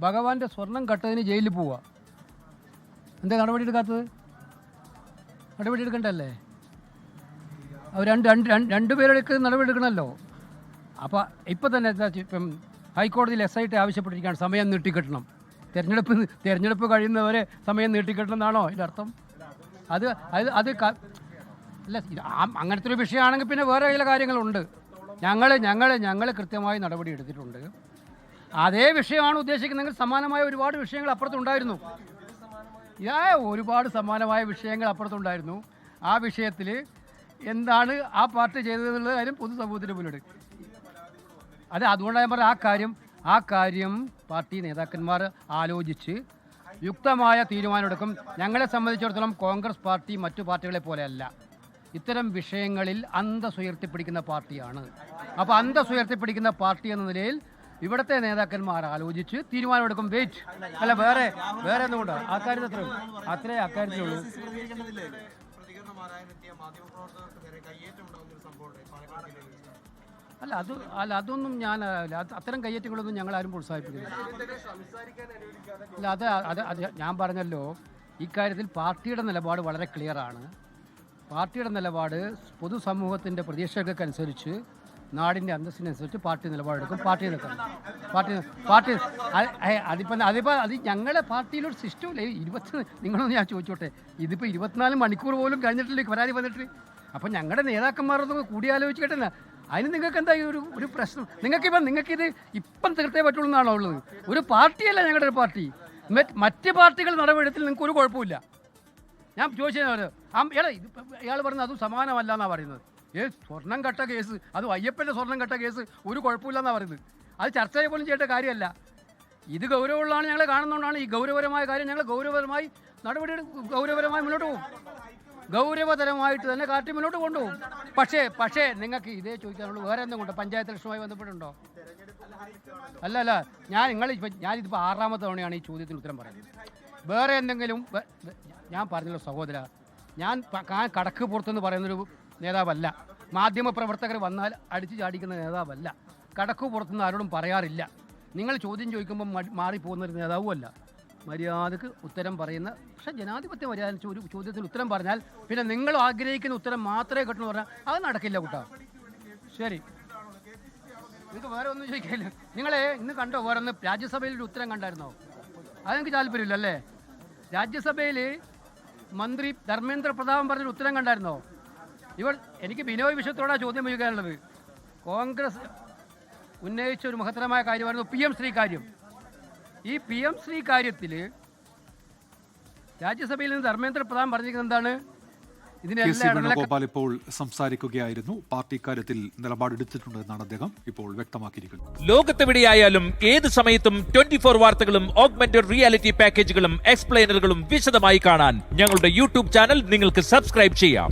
ഭഗവാന്റെ സ്വർണം കട്ടതിന് ജയിലിൽ പോവുക. എന്താ നടപടി എടുക്കാത്തത്? നടപടി എടുക്കണ്ടല്ലേ? അവർ രണ്ടുപേരെടുക്ക് നടപടി എടുക്കണമല്ലോ. അപ്പോൾ ഇപ്പം തന്നെ ഇപ്പം ഹൈക്കോടതിയിൽ SIT ആവശ്യപ്പെട്ടിരിക്കുകയാണ് സമയം നീട്ടിക്കിട്ടണം. തിരഞ്ഞെടുപ്പ് കഴിയുന്നവരെ സമയം നീട്ടിക്കിട്ടണം എന്നാണോ ഇതിൻ്റെ അർത്ഥം? അത് അല്ല, അങ്ങനത്തെ ഒരു വിഷയമാണെങ്കിൽ പിന്നെ വേറെ ചില കാര്യങ്ങളുണ്ട്. ഞങ്ങൾ കൃത്യമായി നടപടി എടുത്തിട്ടുണ്ട്. അതേ വിഷയമാണ് ഉദ്ദേശിക്കുന്നതെങ്കിൽ സമാനമായ ഒരുപാട് വിഷയങ്ങൾ അപ്പുറത്തുണ്ടായിരുന്നു. ഒരുപാട് സമാനമായ വിഷയങ്ങൾ അപ്പുറത്തുണ്ടായിരുന്നു. ആ വിഷയത്തിൽ എന്താണ് ആ പാർട്ടി ചെയ്തതെന്നുള്ള കാര്യം പൊതുസമൂഹത്തിന് മുന്നിൽ. അതുകൊണ്ടാണ് ഞാൻ പറഞ്ഞ ആ കാര്യം പാർട്ടി നേതാക്കന്മാർ ആലോചിച്ച് യുക്തമായ തീരുമാനമെടുക്കും. ഞങ്ങളെ സംബന്ധിച്ചിടത്തോളം കോൺഗ്രസ് പാർട്ടി മറ്റു പാർട്ടികളെ പോലെയല്ല. ഇത്തരം വിഷയങ്ങളിൽ അന്തസ്സുയർത്തിപ്പിടിക്കുന്ന പാർട്ടിയാണ്. അപ്പോൾ അന്തസ്സുയർത്തിപ്പിടിക്കുന്ന പാർട്ടി എന്ന നിലയിൽ ഇവിടുത്തെ നേതാക്കന്മാർ ആലോചിച്ച് തീരുമാനമെടുക്കും. വെയിറ്റ് അല്ല, വേറെ ഒന്നുകൊണ്ട് അത്രേ അക്കാര്യത്തിലുള്ളൂ. അതൊന്നും അത്തരം കയ്യേറ്റങ്ങളൊന്നും ഞങ്ങളാരും പ്രോത്സാഹിപ്പിക്കുന്നില്ല. അത് ഞാൻ പറഞ്ഞല്ലോ, ഇക്കാര്യത്തിൽ പാർട്ടിയുടെ നിലപാട് വളരെ ക്ലിയറാണ്. പാർട്ടിയുടെ നിലപാട് പൊതുസമൂഹത്തിൻ്റെ പ്രതീക്ഷകൾക്കനുസരിച്ച്, നാടിൻ്റെ അന്തസ്സിനനുസരിച്ച് പാർട്ടി നിലപാടെടുക്കും. അത് ഞങ്ങളുടെ പാർട്ടിയിലൊരു സിസ്റ്റമില്ല. നിങ്ങളൊന്ന് ഞാൻ ചോദിച്ചോട്ടെ, ഇതിപ്പോൾ 24 മണിക്കൂർ പോലും കഴിഞ്ഞിട്ടില്ല പരാതി വന്നിട്ട്. അപ്പം ഞങ്ങളുടെ നേതാക്കന്മാരൊന്നും കൂടിയാലോചിക്കട്ടെ. അതിന് നിങ്ങൾക്ക് എന്താ ഒരു പ്രശ്നം? നിങ്ങൾക്കിത് ഇപ്പം തീർത്തേ പറ്റുള്ളൂ എന്നാണോ ഉള്ളത്? ഒരു പാർട്ടിയല്ല ഞങ്ങളുടെ ഒരു പാർട്ടി. മറ്റ് പാർട്ടികൾ നടപടിയെടുത്തിൽ നിങ്ങൾക്ക് ഒരു കുഴപ്പമില്ല. ഞാൻ ചോദിച്ചത് ഇയാൾ പറഞ്ഞത് അതും സമാനമല്ല എന്നാണ് പറയുന്നത്. സ്വർണം കട്ട കേസ്, അതും അയ്യപ്പൻ്റെ സ്വർണം കട്ട കേസ് ഒരു കുഴപ്പമില്ലെന്നാണ് പറയുന്നത്. അത് ചർച്ച പോലും ചെയ്യേണ്ട കാര്യമല്ല. ഇത് ഗൗരവമുള്ളതാണ്. ഞങ്ങൾ കാണുന്നതുകൊണ്ടാണ് ഈ ഗൗരവപരമായ കാര്യം ഞങ്ങൾ ഗൗരവപരമായി മുന്നോട്ട് പോകും. ഗൗരവതരമായിട്ട് തന്നെ കാട്ടി മുന്നോട്ട് കൊണ്ടുപോകും. പക്ഷേ നിങ്ങൾക്ക് ഇതേ ചോദിക്കാനുള്ളൂ. വേറെ എന്തും കൊണ്ടോ? പഞ്ചായത്ത് ഇലക്ഷനുമായി ബന്ധപ്പെട്ടുണ്ടോ? അല്ല, ഞാനിതിപ്പോൾ 6ാമത്തെ തവണയാണ് ഈ ചോദ്യത്തിന് ഉത്തരം പറയുന്നത്. വേറെ എന്തെങ്കിലും ഞാൻ പറഞ്ഞല്ലോ സഹോദര, ഞാൻ കടക്ക് പുറത്തെന്ന് പറയുന്നൊരു നേതാവല്ല. മാധ്യമപ്രവർത്തകർ വന്നാൽ അടിച്ചു ചാടിക്കുന്ന നേതാവല്ല. കടക്ക് പുറത്തുനിന്ന് ആരോടും പറയാറില്ല. നിങ്ങൾ ചോദ്യം ചോദിക്കുമ്പോൾ മാറിപ്പോകുന്നൊരു നേതാവുമല്ല. മര്യാദക്ക് ഉത്തരം പറയുന്ന, പക്ഷേ ജനാധിപത്യ മര്യാദ ഒരു ചോദ്യത്തിന് ഉത്തരം പറഞ്ഞാൽ പിന്നെ നിങ്ങൾ ആഗ്രഹിക്കുന്ന ഉത്തരം മാത്രമേ കിട്ടുന്നു പറഞ്ഞാൽ അത് നടക്കില്ല കൂട്ടാ. ശരി, നിങ്ങൾക്ക് വേറെ ഒന്നും ചോദിക്കില്ല. നിങ്ങളെ ഇന്ന് കണ്ടോ? വേറെ ഒന്ന് രാജ്യസഭയിൽ ഒരു ഉത്തരം കണ്ടായിരുന്നോ? അതെനിക്ക് താല്പര്യമില്ല അല്ലേ? രാജ്യസഭയിൽ മന്ത്രി ധർമ്മേന്ദ്ര പ്രധാൻ പറഞ്ഞൊരു ഉത്തരം കണ്ടായിരുന്നോ? എനിക്ക് ബിനോയ് വിശ്വത്തോടാണ് ചോദ്യം ചോദിക്കാനുള്ളത്. കോൺഗ്രസ് ഉന്നയിച്ച ഒരു മഹത്തരമായ കാര്യമായിരുന്നു PM ശ്രീ കാര്യം. ഈ PM ശ്രീ കാര്യത്തിൽ രാജ്യസഭയിൽ നിന്ന് ധർമ്മേന്ദ്ര പ്രധാൻ പറഞ്ഞിരിക്കുന്നത് എന്താണ്? വേണുഗോപാൽ ഇപ്പോൾ സംസാരിക്കുകയായിരുന്നു. പാർട്ടി കാര്യത്തിൽ നിലപാടെടുത്തിട്ടുണ്ടെന്നാണ് അദ്ദേഹം ഇപ്പോൾ വ്യക്തമാക്കിയിരിക്കുന്നത്. ലോകത്തെവിടെയായാലും ഏത് സമയത്തും 24 വാർത്തകളും ഓഗ്മെന്റഡ് റിയാലിറ്റി പാക്കേജുകളും എക്സ്പ്ലെയിനറുകളും വിശദമായി കാണാൻ ഞങ്ങളുടെ YouTube ചാനൽ നിങ്ങൾക്ക് സബ്സ്ക്രൈബ് ചെയ്യാം.